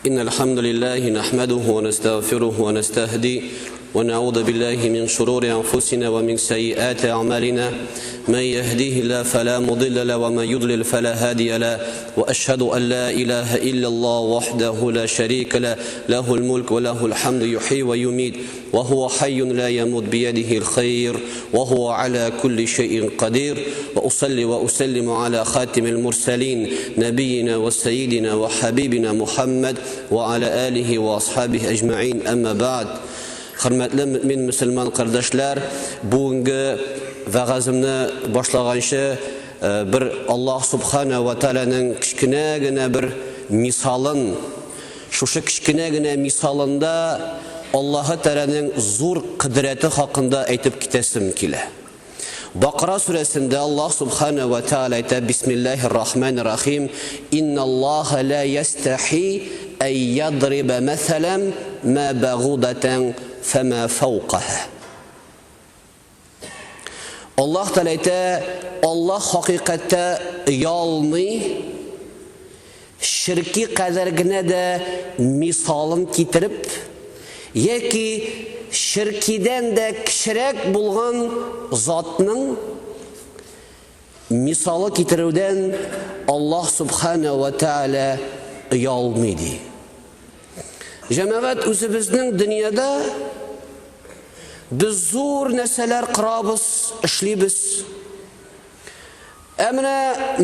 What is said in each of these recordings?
إن الحمد لله نحمده ونستغفره ونستهدي ونعوذ بالله من شرور أنفسنا ومن سيئات أعمالنا من يهديه الله فلا مضل له ومن يضلل فلا هادي له وأشهد أن لا إله إلا الله وحده لا شريك له له الملك وله الحمد يحيي ويميت وهو حي لا يموت بيده الخير وهو على كل شيء قدير وأصلي وأسلم على خاتم المرسلين نبينا وسيدنا وحبيبنا محمد وعلى آله وأصحابه أجمعين أما بعد. Hürmetli mümin Müslüman kardeşler, bugünkü vaazımni başlagancha bir Allah Subhanahu ve Teala'nın kichkinagina bir misalın, şuşu kichkinagina misalında Allah Teala'nın zo'r qudrati haqida aytib ketasim kela. Baqara suresinde Allah Subhanahu ve Teala aytadi: Bismillahirrahmanirrahim. İnnalloha la yastahi en yadriba masalan ma bagudatan fema fawqaha. Allah Teala aytadi, Allah haqiqatda uyalmay, shirki qadargina da misolin keltirib yoki shirkidan da kichik bo'lgan zotning misoli keltiruvdan Allah Subhanahu va Taala uyalmaydi. Jamoat o'zimizning dunyoda biz zo'r narsalar qilamiz, ishlaymiz.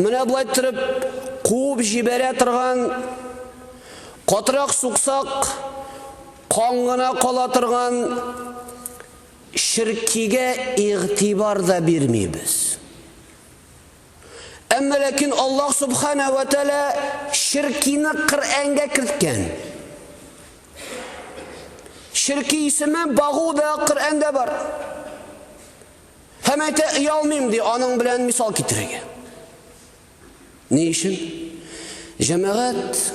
Mana bulay turib quvib jibara turgan, qotiroq suqsaq qong'ina qola turgan shirkiga e'tibor da bermaymiz. Ammo lekin Allah Subhanahu va Taala shirkini Qur'onga kiritgan. Shirki ismi Bag'uda Qur'onda bor. Hamata uyalmayim diye onun bilan misol keltirgan. Ne için? Cemaat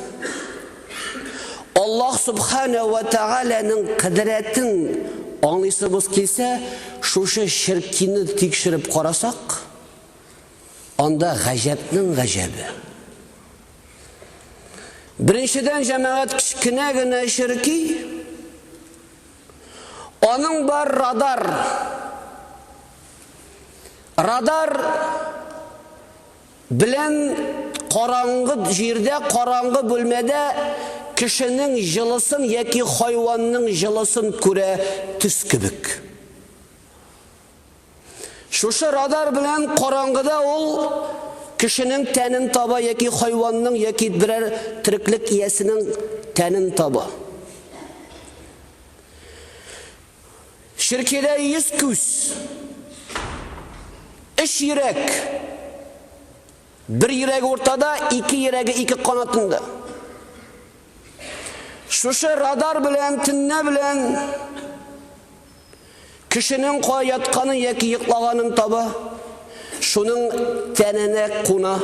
Allah Subhanahu ve Taala'nın qudratini anlaysimiz kelsa, şuşa shirkini tekshirib qarasak, onda g'ajabning g'ajabi. Birinchidan cemaat kichkinagina shirki, onun bar radar. Radar bilen qorong'i yerda, qorong'i bo'lmada kishining jilisini yoki hayvonning jilisini ko'ra tuskibik. Şuşu radar bilen qorong'ida ol kishining tanin toba yoki hayvonning yoki birer tiriklik egasining tanin toba. Shirkida 100 ko'z, ish yurak, bir yurak o'rtada, iki yuragi iki qanotida. Şuşu radar bilen, tinne bilen kishining qoyatqani yoki yiqlaganin toba, shuning tanine quna.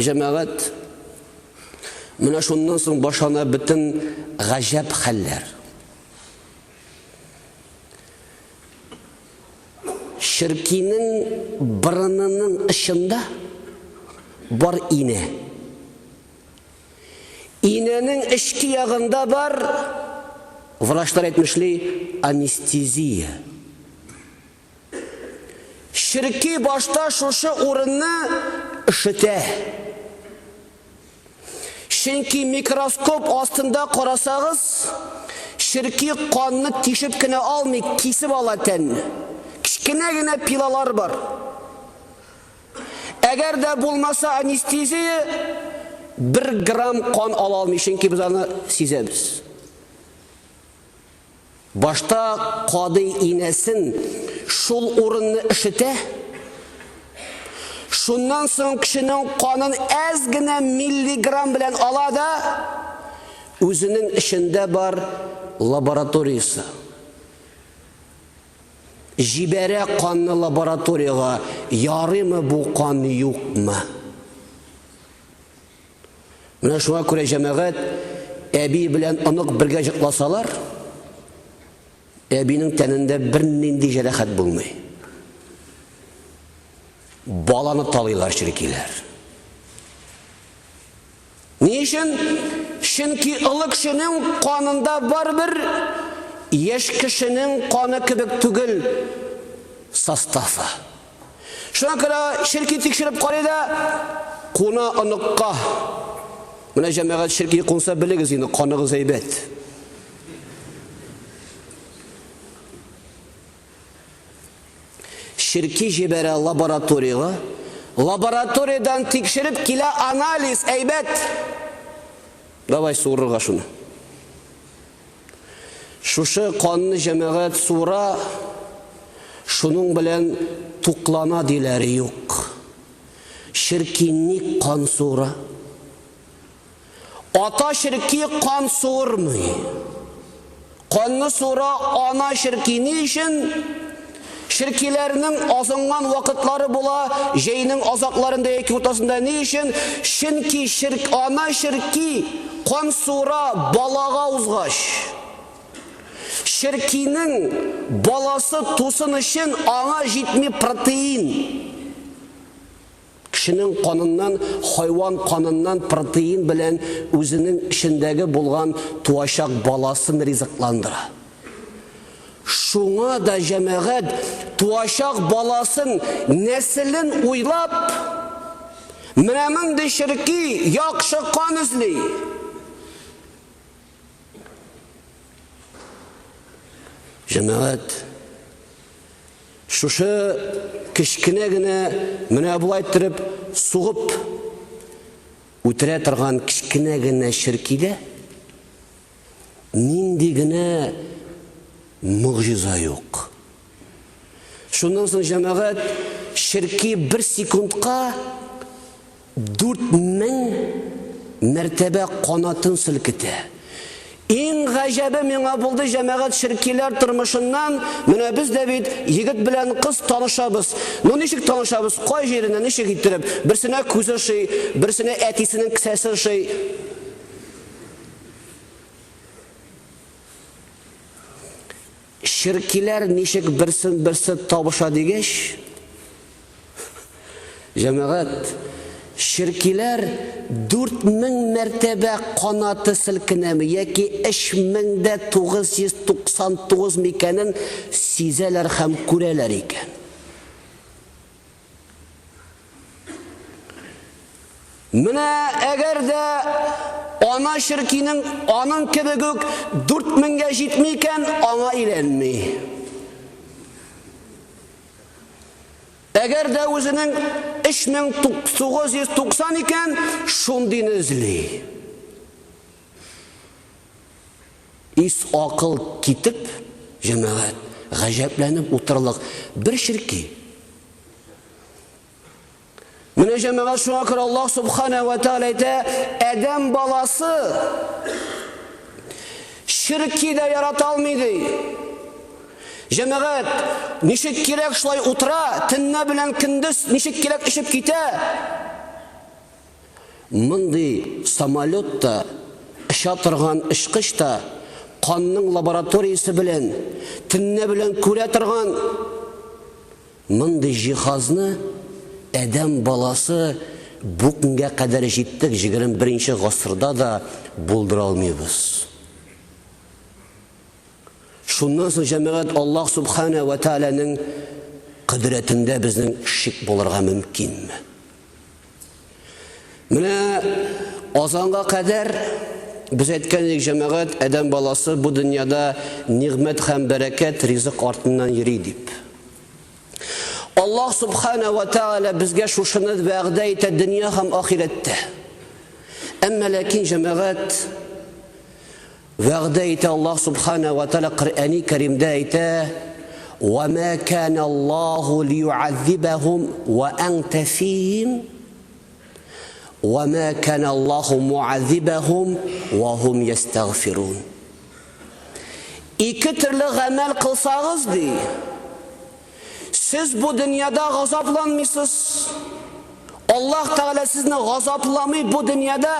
Jamoat, mana shundan so'ng boshona bütün g'ajab hallar. Shirkining birinining ishida bor iğne. İğnenin ishki yog'ida bor, vrachlar aytmishlar, anesteziya. Shirki boshda shusha o'rinni ishita. Chunki mikroskop ostida qarasangiz, shirki qonni teshibgina olmay, kesib oladi. Kichkinagina pilalar bor. Agar da bo'lmasa anesteziya 1 gram qon ola olmaydi, chunki biz uni sezamiz. Boshda qodi iğnesin shul o'rinni ishita. Shundan so'ng kishining qonini ozgina milligram bilan oladi. O'zining ishida bor laboratoriyasi. Jibara qonni laboratoriyaga yorimi bu qonni yo'qmi? Mana shunga ko'ra jamoat abi bilan aniq birga yiqlasalar, abining tanida bir nindi jarohat bo'lmay. Balani talaylar shirkilar. Нишен? Чөнки олы кешенең канында бар бер яшь кешенең каны кебек түгел составы. Шуңа күрә ширки тикшереп карый да куна оныкка. Менә җәмәгать ширки кунса белегез инде, каныгыз әйбәт. Ширки җибәрә лабораторияга. Лабораториядан тикшереп килә анализ әйбәт. Давай суырырга шуны. Шушы канны җәмәгать суыра, шуның белән туклана диләре юк. Ширки ни кан суыра? Ата ширки кан суырмый. Канны суыра ана ширки ни өчен? Ширкиләрнең азынган вакытлары була, җәйнең азакларында яки уртасында ни өчен? Чөнки ана ширки кан суыра балага узгач. Ширкинең баласы тусын өчен аңа җитми протеин. Кешенең каныннан, хайван каныннан протеин белән үзенең эчендәге булган туачак баласын ризыкландыра. Шуңа да җәмәгать туачак баласын нәселен уйлап, менә мондый ширки яхшы кан эзли. Җәмәгать шушы кечкенә генә менә булай торып сугып үтерә торган кечкенә генә ширкидә нинди генә мөгъҗиза юк. Шуннан соң җәмәгать ширки 1 секундка 4000 мәртәбә канатын селкетә. Иң гаҗәбе миңа булды җәмәгать ширкиләр тормышыннан. Менә без дә бит егет белән кыз танышабыз. Ну ничек танышабыз? Кай җиренә ничек иттереп? Берсенә күзе шый, берсенә әтисенең кесәсе шый. Ширкиләр ничек берсе табыша дигәч, җәмәгать ширкиләр 4000 мәртәбә канаты селкенәме яки 3999 микәнен сизәләр һәм күрәләр икән. Менә әгәр дә ана ширкинең аның кебек үк 4000-гә җитми икән, аңа өйләнми. Әгәр дә үзенең 3990 икән, шундыйны эзли. Ис акыл китеп, җәмәгать гаҗәпләнеп утырлык бер ширки. Менә җәмәгать шуңа күрә Аллаһ субхана ва тааля әйтә, Адәм баласы ширки дә ярата алмый ди. Җәмәгать ничек кирәк шулай утыра, төнне белән көндез ничек кирәк ишеп китә. Мондый самолетта эшә торган ишкышта канның лабораториясе белән төнне белән күрә торган мондый җиһазны Адәм баласы бу көнгә кадәр җиттек 21-нче гасырда да булдыра алмыйбыз. Шуннан соң җәмәгать Аллаһ субхана ва тааляның кыдырәтендә безнең шик булырга мөмкинме? Менә азанга кадәр без әйткән идек, җәмәгать Адәм баласы бу дөньяда нигъмәт һәм бәрәкәт, ризык артыннан йөри дип. Аллаһ субхана ва тааля безгә шушыны вәгъдә итә дөнья һәм ахирәттә. Әмма ләкин җәмәгать вәгъдә итә Аллаһ субхана ва тааля Коръәни Кәримдә әйтә: "Ва ма кана Аллаһу лию'аззибахум ва анта фихим, ва ма кана Аллаһу му'аззибахум ва хум ястагфирун." Ике төрле гамәл кылсагыз ди, сез бу дөньяда газапланмыйсыз. Аллаһ Тәгалә сезне газапламый бу дөньяда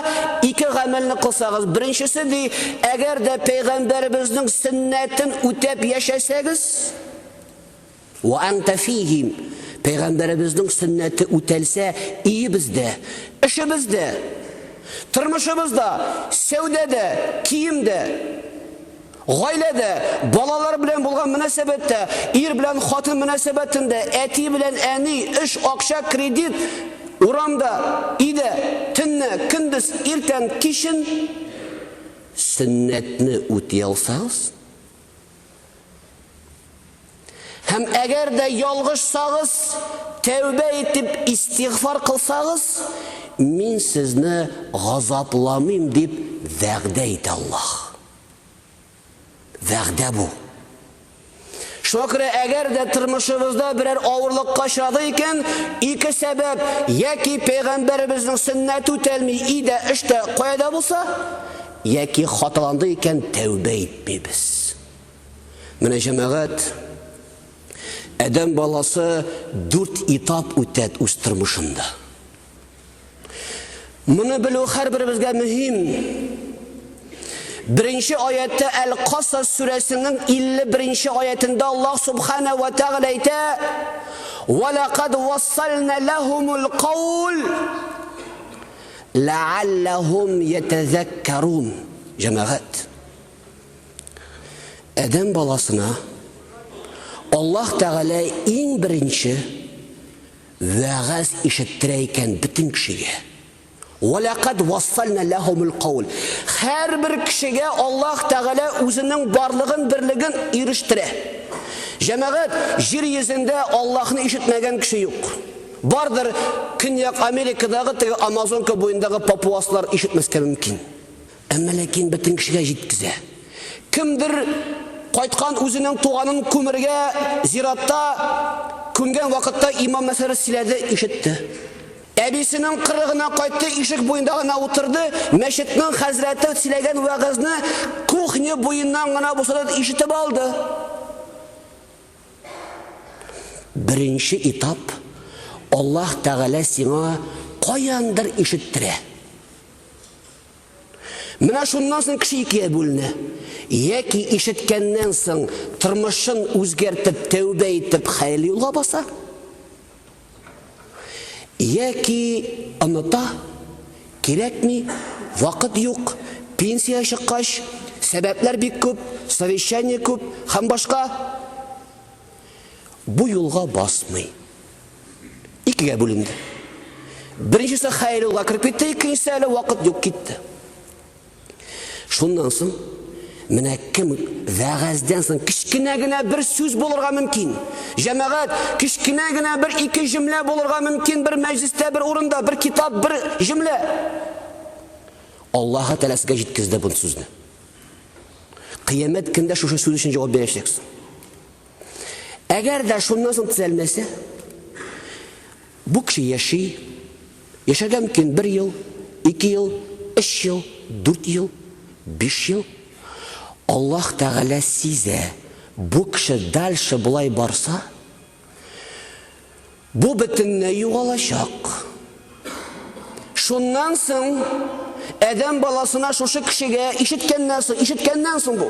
ике гамәлне кылсагыз. Беренчесе ди, әгәр дә пәйгамбәребезнең сөннәтен үтәп яшәсәгез, ва анта фихим, пәйгамбәребезнең сөннәте үтәлсә, иебездә, эшебездә, Tırmışımızda, sevdede, kiyimde, gailede, balalar bilen bulgan münasebette, ir bilen hatın münasebetinde, eti bilen eni, iş, akşa, kredit, uramda, ide, tünne, kündüz, irten, kişin, sünnetini ötüye alsanız, hem eğer de yalgışsanız, tevbe etip istiğfar kılsanız, min sizni gazaplamayım deyip vəğdə eti Allah. Vəğdə bu. Şuna göre eğer de tırmışımızda birer ağırlıkka şadıyken iki sebep ya ki Peygamberimizin sünneti ötelmeyi de işte koyada bulsa ya ki hatalandıyken tevbe etmeyiz. Mine cemaat Adem balası 4 etap ötet öz tırmışında. Bunu bilu her birimizge mühim. Birinci ayette El-Qasas suresinin 51. ayetinde Allah subhanehu ve teala ite وَلَقَدْ وَصَّلْنَا لَهُمُ الْقَوْلِ لَعَلَّهُمْ يَتَذَكَّرُونَ. Cemaat, Adem balasına Allah Teala en birinci vaaz işittireyken bütün kişiye وَلَقَدْ وَصَّلْنَا لَهُمُ الْقَوْلِ her bir kişiye Allah Teala özünün varlığın birliğin eriştire. Cemaat, yer yüzünde Allah'ını işitmegen kişi yok. Vardır Künyak Amerika'daki Amazonka boyundaki papuaslar işitmezke mümkün. Ama lakin bütün kişiye жеткізе. Kimdir qaytkan özünün tuğanın kömürge ziratta küngen vakitte imam meselesi siledi işitti. Ebisinin kırığına qaytdı, işik boyundağına oturdu, meşitinin hazreti silegen vaazını kuhni boyundan gına bulsa da işitip aldı. Birinci etap Allah Teala sana koyandır işittire. Mına şundan sonra kişi ikiye bölüne. Ya ki işitkenden sonra tırmışın özgertip, tevbe etip, hayırlı yola basa. Ya ki anıta, gerek mi? Vakit yok, pensiya çıkkaş, sebepler bir köp, savişanya köp, hem başka. Bu yolga basmay. İkiye bölündü. Birincisi hayırlı yola kirip gitti, ikincisi öyle vakit yok gitti. Şundan sonra mine kim vaazdan sonra kichkinagina bir söz bulurga mümkün. Cemaat kichkinagina bir iki cümle bulurga mümkün bir mecliste, bir orunda, bir kitap, bir cümle. Allah'a Teala sizge yetkizdi bu sözünü. Kıyamet günde şu söz için cevap vereceksin. Eğer de şundan sonra düzelmese, bu kişi yaşagan mümkün 1 yıl, 2 yıl, 3 yıl, 4 yıl, 5 yıl. Allah Teala size bu kişi dalşı bulay barsa, bu bütünne yoğalaşak. Şundan sonra Adem balasına şu kişiye işitkenden sonra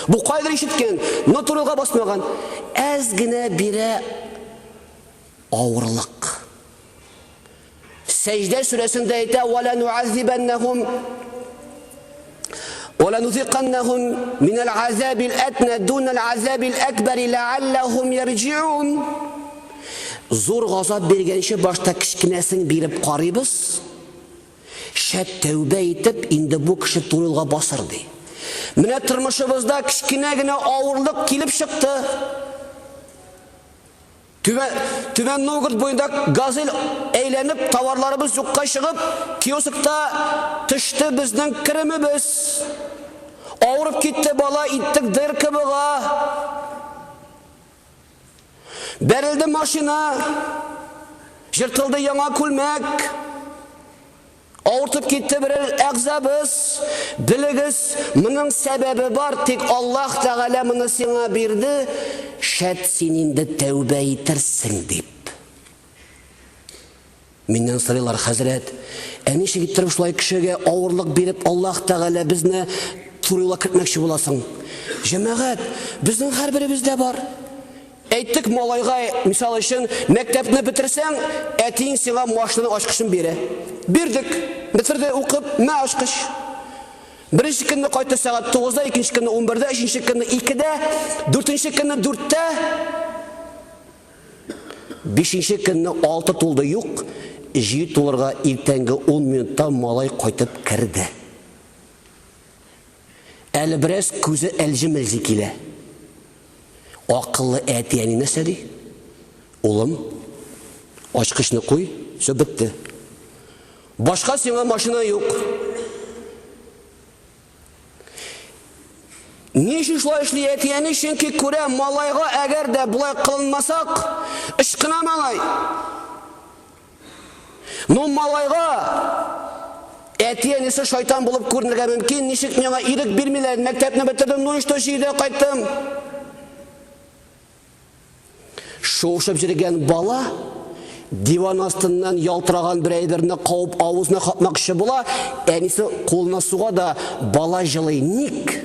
bu kaydır işitken, noturulga basmayan, ezgine bire ağırlık. Secde suresinde ise وَلَنُعَذِّبَنَّهُمْ وَلَنُذِقَنَّهُمْ مِنَ الْعَذَابِ الْأَدْنَى دُونَ الْعَذَابِ الْأَكْبَرِ لَعَلَّهُمْ يَرْجِعُونَ. Zor gazap bergenişe başta kişkinesin birip qaribız. Şet tevbe etip indi bu kişi turulga basırdı. Mine tırmışımızda kişkinegine ağırlık kilip çıktı. Tüven Novgorod boyunda gazel eğlenip tavarlarımız yokka çıkıp kioskta tıştı bizden kirimimiz. Ağırıp gitti bala ittik dırkıbıga. Berildi maşina. Jırtıldı yana kulmek. Ağırtıp gitti birer egzabız. Biligiz, bunun sebebi var. Tek Allah Teala bunu sana birdi. Şet senin de tevbe etirsin deyip. Menden soruyorlar Hazret. Enişe gittirip şulay kişiye ağırlık berip Allah Teala bizne turuyla kirtmekçi bulasın. Cemaat, bizden her birimizde var. Eyttik malayga misal için mektepni bitirsen etin sana maaşını açkışın biri. Birdik. Бетерде укып, мә ашкыч. Беренче көнне кайтты сәгать 9-да, икенче көнне 11-дә, өченче көнне 2-дә, дүртенче көнне 4-тә, бишенче көнне 6 тулды юк, 7 тулырга иртәнге 10 минутта малай кайтып керде. Әле бераз күзе әлҗи-мелҗи килә. Акыллы әтияне нәрсә ди? Улым, ачкычны куй, все бетте. Башка сиңа машина юк. Ничек шулай эшли әтияне, чөнки күрә, малайга әгәр дә булай кылынмасак, эш кына малай. Но малайга әтиянесе шайтан булып күренергә мөмкин. Ничек миңа ирек бирмиләр, мәктәпне бетердем, ну что җирдә кайттым. Шуышып җиргән бала диван астыннан ялтыраган бер әйберне кауып авызына капмакчы була, әнисе кулына суга да бала җылый. Ник?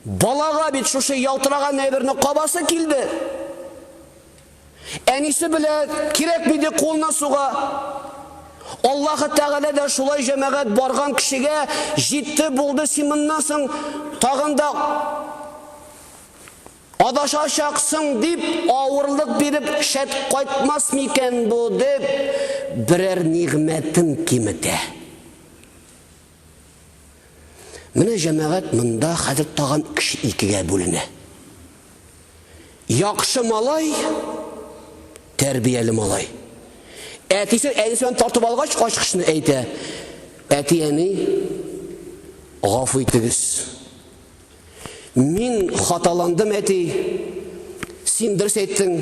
Балага бит шушы ялтыраган әйберне кабасы килде. Әнисе белә кирәк биде кулына суга. Аллаһы Тәгалә дә шулай җәмәгать барган кешегә җитте булды, симыннан соң тагында адашачаксың дип авырлык биреп шәт кайтмас микән бу дип берәр нигъмәтен киметә. Менә җәмәгать монда хәзер тагын кеше икегә бүленә. Яхшы малай, тәрбияле малай. Әтисе әнисен тартып алгач ачкычны әйтә. Әтияне гафу итегез. Мин хаталандым, әти. Син дөрес әйттең.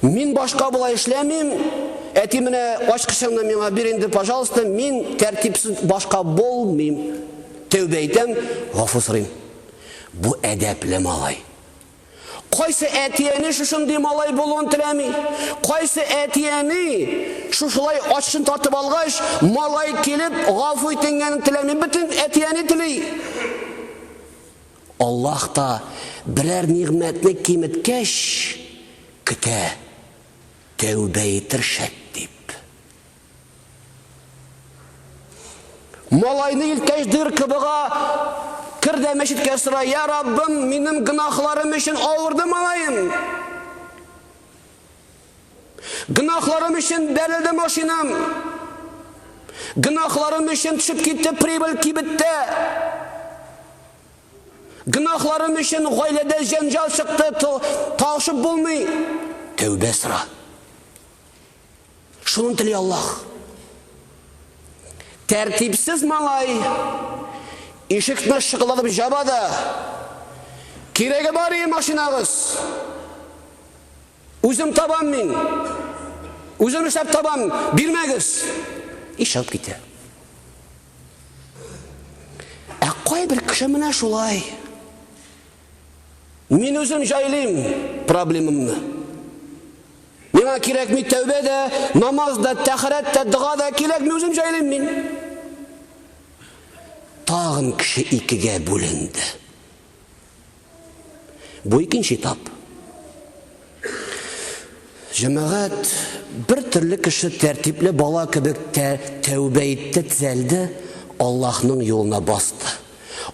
Мин башка булай эшләмим. Әти, менә ачкычыңны миңа бир инде, пожалуйста. Мин тәртипсез башка булмыйм. Тәүбә итәм, гафу сорыйм. Бу әдәпле малай. Кайсы әтияне шушындый малай булуын теләми? Кайсы әтияне шушылай ачкычын тартып алгач, малай килеп гафу итенгәнен теләми? Бөтен әтияне тели. Аллаһ та берәр нигъмәтне киметкәч көтә. Тәүбә итер шәт дип. Малайны илткәч дыр кыбыга кирдә мәчеткә сора: "Я Раббым, минем гынахларым өчен авырды малайым. Гынахларым өчен бәрелде машинам. Гынахларым өчен төшеп китте прибыль кибеттә. Гынахларым өчен гаиләдә җәнҗал чыкты, ташып булмый." Тәүбә сора. Шуны тели Аллаһ. Тәртипсез малай ишекне шыгылдап жабады. Кирәге бар машинагыз. Үзем табам мин. Үзем эшләп табам, бирмәгез. Ишеп китә. Кай бер кеше менә шулай. Мин үзем җайлыйм проблемамны. Миңа кирәкми тәүбә дә, намаз да, тәһарәт тә, дуга да кирәкми, үзем җайлыйм мин. Тагын кеше икегә бүленде. Бу икенче этап. Җәмәгать бер төрле кеше тәртипле бала кебек тәүбә итте, төзәлде, Аллаһның юлына басты.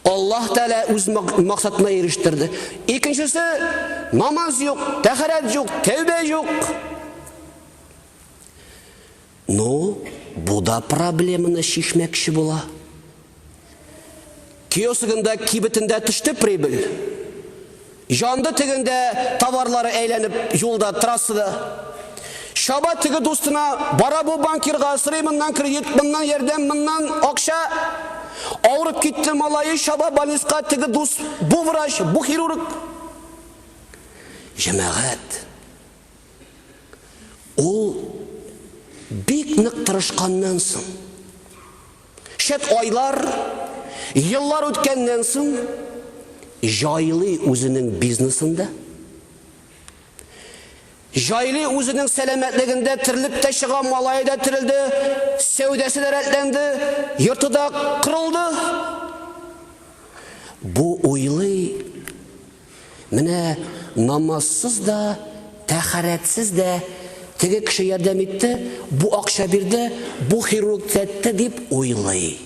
Аллаһ Тәгалә үз максатына ирештерде. Икенчесе намаз юк, тәһарәт юк, тәүбә юк. Ну, бу да проблеманы шишмәкче була. Киосыгында кибетендә төште прибыль. Жанды тегендә товарлары әйләнеп юлда, трассада. Шаба теге дустына: "Бара бу банкирга, сырый моннан кредит, моннан ярдәм, моннан акча." Авырып китте малайы, шаба больниска, теге дус, бу врач, бу хирург. Җәмәгать. Ул бик нык тырышканнан соң, шәт айлар, еллар үткәннән соң, җайлый үзенең бизнесында, җайлый үзенең сәламәтлегендә, терелеп тә чыга, малае да терелде, сәүдәсе дә рәтләнде, йорты да кырылды. Бу уйлый, менә намазсыз да, тәһарәтсез дә теге кеше ярдәм итте, бу акча бирде, бу хирург тәтте дип уйлый.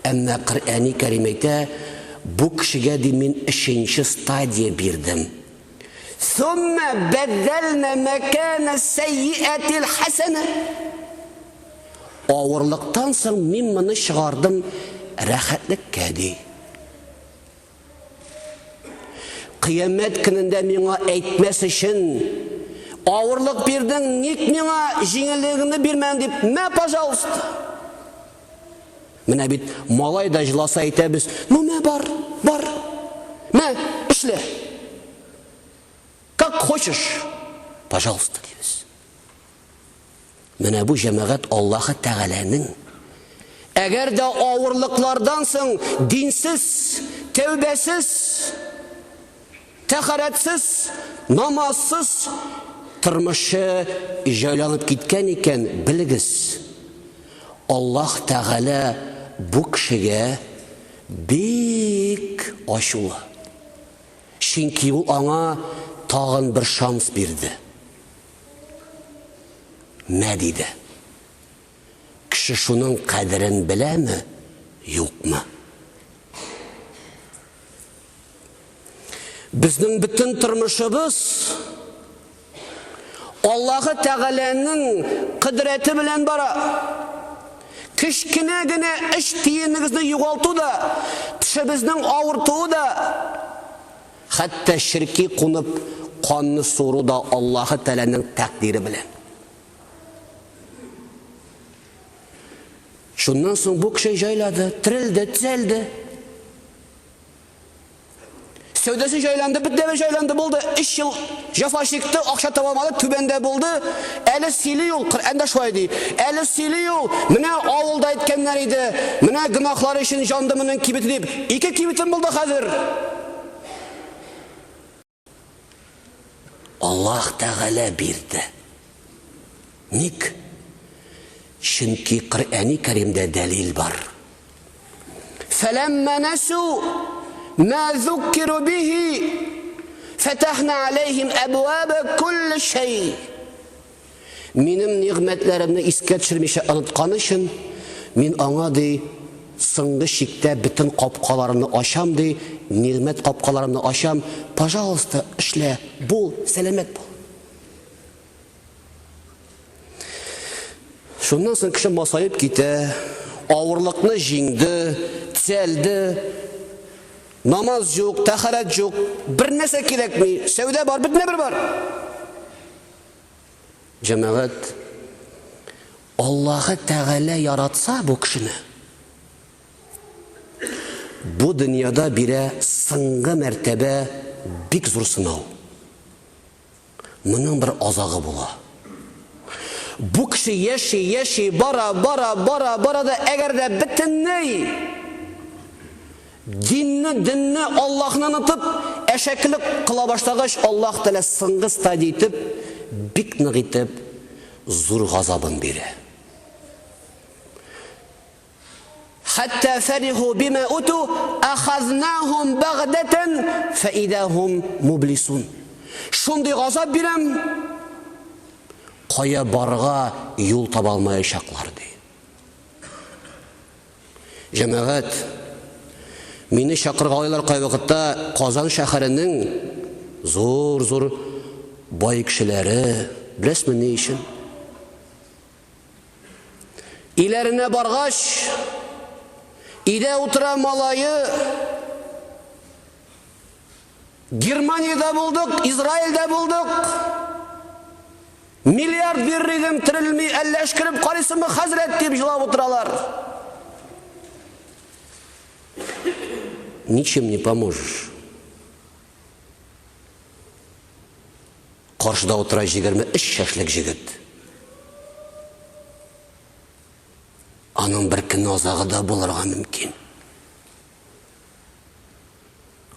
Әмма Коръәни Кәрим әйтә, бу кешегә ди мин 3нче стадия бирдем. Сумма бәддәлнә мәкәнә сәйиәтил хәсәнә. Авырлыктан соң мин моны чыгардым рәхәтлеккә ди. Кыямәт көнендә миңа әйтмәс өчен авырлык бирдең, ник миңа җиңеллегеңне бирмәң дип, мә, пожалуйста. Менә бит малай да җыласа әйтәбез, ну мә, бар, мә, эшлә. Как хочешь, пожалуйста дибез. Менә бу җәмәгать Аллаһы Тәгаләнең әгәр дә авырлыклардан соң динсез, тәүбәсез, тәхәрәтсез, намазсыз тормышы җайланып киткән икән, белегез, Аллаһ Тәгалә бу кешегә бик ачулы. Чөнки ул аңа тагын бер шанс бирде. Мә диде. Кеше шуның кадерен беләме, юкмы? Безнең бөтен тормышыбыз Аллаһы Тәгаләнең кыдрәте белән бара. Кечкенә генә эш тиенегезне югалту да, тешебезнең авыртуы да, хәтта ширки кунып канны сору да Аллаһы Тәгаләнең тәкъдире белән. Шуннан соң бу кеше җайлады, тирелде, төзәлде. Сәүдәсе җайланды, битдәбе җайланды булды. 3 ел җафа чикте, акча таба алмады, түбәндә булды. Әле сөйли ул, Коръәндә шулай ди. Әле сөйли ул, менә авылда әйткәннәр иде. Менә гынахлары өчен җанды моның кибете дип. 2 кибетем булды хәзер. Аллаһ Тәгалә бирде. Ник? Чөнки Коръәни Кәримдә дәлил бар. Фәләммә насу ما ذكروا به فتحنا عليهم أبواب كل شيء. Минем нигъмәтләремне искә төшермичә оныткан өчен мин аңа ди соңгы чиктә бөтен капкаларымны ачам ди, нигъмәт капкаларымны ачам. Пожалуйста, эшлә, бул, сәламәт бул. Шуннан соң кеше масаеп китә, авырлыкны җиңде, төзәлде. Намаз юк, тәхәрәт юк, бер нәрсә кирәкми, сәүдә бар, бөтенә бер бар. Җәмәгать, Аллаһы Тәгалә яратса бу кешене, бу дөньяда бирә соңгы мәртәбә бик зур сынау. Моның бер азагы була. Бу кеше яши, бара да, әгәр дә бөтенләй Динне Аллаһны онытып, әшәкелек кыла башлагач, Аллаһ Тәгалә соңгы стадия итеп, бик нык итеп, зур газабын бирә. Хәтта фариху бима уту ахазнахум багдатан фаидахум мублисун. Шундый газап бирәм, кая барга юл таба алмаячаклар ди. Җәмәгать, мине чакыргалар кай вакытта Казан шәһәренең зур бай кешеләре, беләсезме ни өчен? Иләренә баргач, идә утыра малайы, Германиядә булдык, Израильдә булдык. Миллиард бирридем, терелми, әллә эшкереп карыйсымы, хәзрәт дип җылап утыралар. Ничем не поможешь. Каршыда утыра 23 яшьлек җегет. Аның бер көн азагы да булырга мөмкин.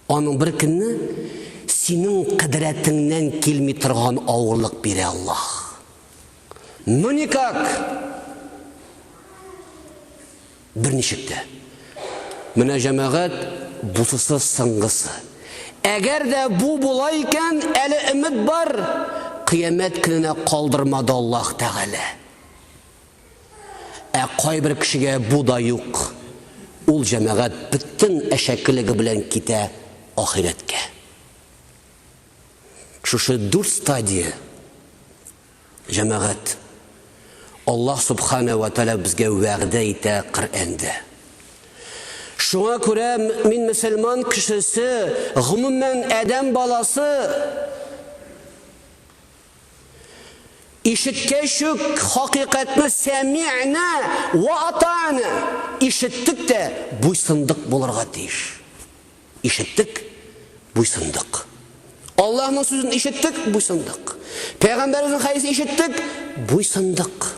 Аның бер көнне синең кыдрәтеңнән килми торган авырлык бирә Аллаһ. Ну никак. Берничектә. Менә җәмәгать бусысы соңгысы. Әгәр дә бу була икән, әле өмет бар. кыямәт көненә калдырмады Аллаһ Тәгалә. Кайбер кешегә бу да юк. Ул җәмәгать бөтен әшәкелеге белән китә ахирәткә. Шушы 4 стадия җәмәгать Аллаһ Субханаһу ва Тәгалә безгә вәгъдә итә Коръәндә. Шуңа күрә мин мөселман кешесе, гомумән адәм баласы ишеткәчүк хакыйкатьне сәми'на ва атa'на ишеттек тә буйсындык булырга тиеш. Ишеттек, буйсындык. Аллаһның сүзен ишеттек, буйсындык. Пәйгамбәрнең хәдисен ишеттек, буйсындык.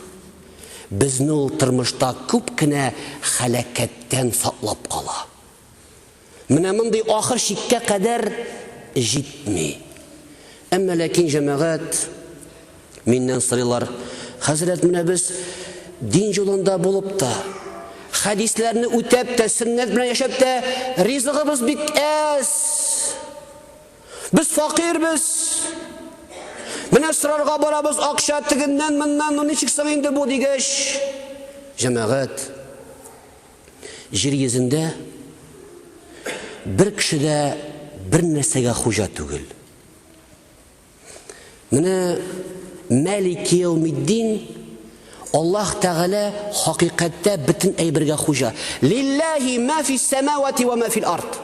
Безне ул тормышта күп кенә хәлакәттән саклап кала. Менә мондый ахыр шиккә кадәр җитми. Әмма ләкин җәмәгать миннән сорыйлар: "Хәзрәт, менә без дин юлында булып та, хәдисләрне үтәп тә, сөннәт белән яшәп тә, ризыгыбыз бик әз. Без факирбез. Менә сорарга барабыз акча тегеннән, моннан, ничек соң инде бу дигәч?" Җәмәгать, җир йөзендә бер кеше дә бер нәрсәгә хуҗа түгел. Менә Малик Яумиддин Аллаһ Тәгалә хакыйкатьтә бөтен әйбергә хуҗа. Лиллаһи ма фис самавати ва ма фил ард.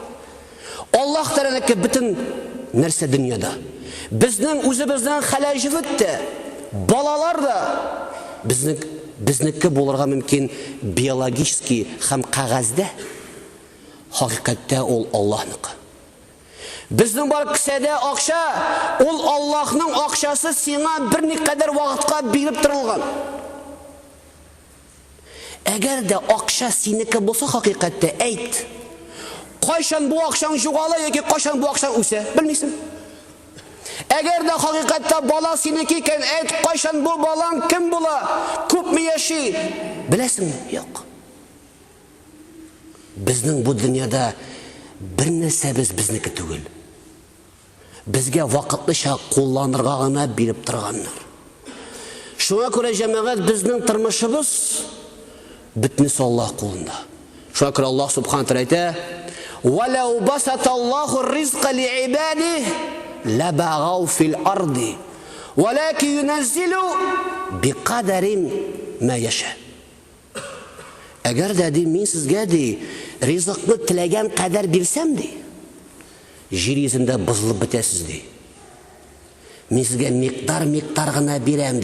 Аллаһ Тәгаләнеке бөтен нәрсә дөньяда. Безнең үзебезнең хәләҗевет тә, балалар да безнеке булырга мөмкин биологически һәм кагазда. Хакыйкатьтә ул Аллаһныкы. Безнең бар кисәдә акча, ул Аллаһның акчасы сиңа бер никадәр вакытка биреп торылган. Әгәр дә акча синеке булса хакыйкатьтә әйт. Кайчан бу акчаң югала яки кайчан бу акчаң үсә, белмисең. Әгәр дә хакыйкатьтә бала синеке икән, әйт, кайчан бу балаң кем була, күпме яши, беләсеңме? Юк. Безнең бу дөньяда бер нәрсәбез безнеке түгел. Безгә вакытлыча кулланырга гына биреп торганнар. Шуңа күрә җәмәгать безнең тормышыбыз бөтенесе Аллаһ кулында. Шуңа күрә Аллаһ Субханаһу ва Тәгалә әйтә: "Валау басаталлаху ризqa ли'ибадиhi лабагау фил арди, валакин юназзилу биқадарин ма яша." Әгәр дә мин сезгә ризыкны теләгән кадәр бирсәм җир йөзендә бозылып бетәсез Мин сезгә миктар гына бирәм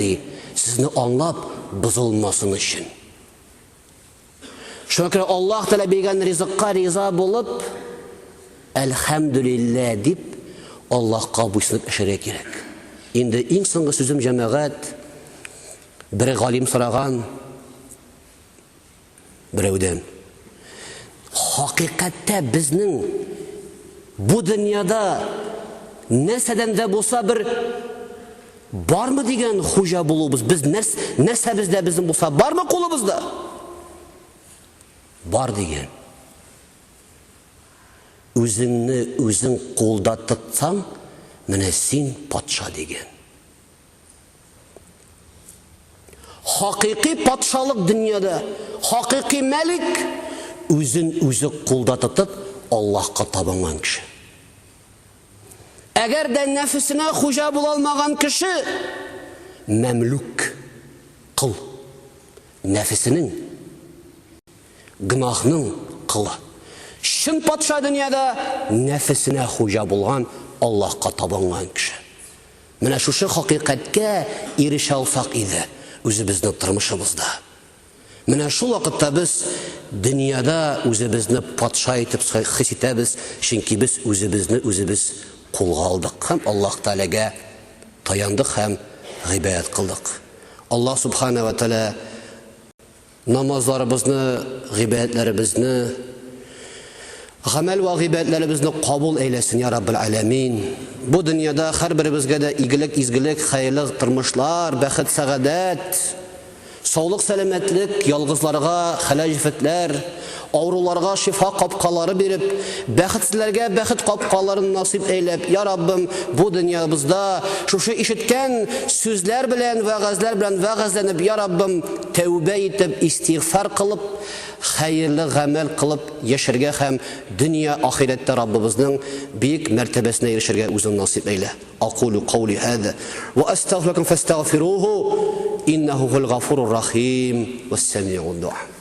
сезне аңлап бозылмасын өчен. Шуңа күрә Аллаһ Тәгалә биргән ризыкка риза булып, әлхәмдүлилләһ дип Аллаһка буйсынып эшәргә кирәк. Инде иң соңгы сүзем җәмәгать, бер галим сораган берәүдән: "Хакыйкатьтә безнең бу дөньяда нәрсәдән дә булса бер бармы дигән хуҗа булубыз? Без нәрсәбездә безнең булса бармы кулыбызда?" Бар дигән. Үзеңне үзең кулда тотсаң, менә син патша дигән. Хакыйкый патшалык дөньяда, хакыйкый мәлик үзен үзе кулда тотып Аллаһка табынган кеше. Әгәр дә нәфсенә хуҗа була алмаган кеше мәмлүк, кыл, нәфсенең, гынахның кылы. Шын патша дөньяда нәфсенә хуҗа булган, Аллаһка табынган кеше. Менә шушы хакыйкатькә ирешә алсак иде үзебезнең тормышыбызда. Менә шул вакытта без дөньяда үзебезне патша итеп хис итәбез, чөнки без үзебезне үзебез кулга алдык һәм Аллаһ Тәгаләгә таяндык һәм гыйбадәт кылдык. Аллаһ Субханаһу ва Тәгалә намазларыбызны, гыйбадәтләребезне, гамәл ва гыйбадәтләребезне кабул әйләсен, я Раббул Аламин. Бу дөньяда һәрберебезгә дә игелек, изгелек, хәерле тормышлар, бәхет, сәгадәт, Саулык, сәламәтлек, ялгызларга хәләҗфәтләр, авыруларга шифа капкалары биреп, бәхетсезләргә бәхет капкаларын насип әйләп, я Раббым, бу дөньябызда шушы ишеткән сүзләр белән, вәгазьләр белән вәгазьләнеп, я Раббым, тәүбә итеп, истигъфар кылып, хәерле гамәл кылып яшәргә һәм дөнья ахирәттә Раббыбызның бик мәртәбәсенә ирешергә үзең насип әйлә. Aqulu qawli hada wa astaghfirukum fastaghfiruhu innahu huwal ghafurur rahim was sami'ud du'a.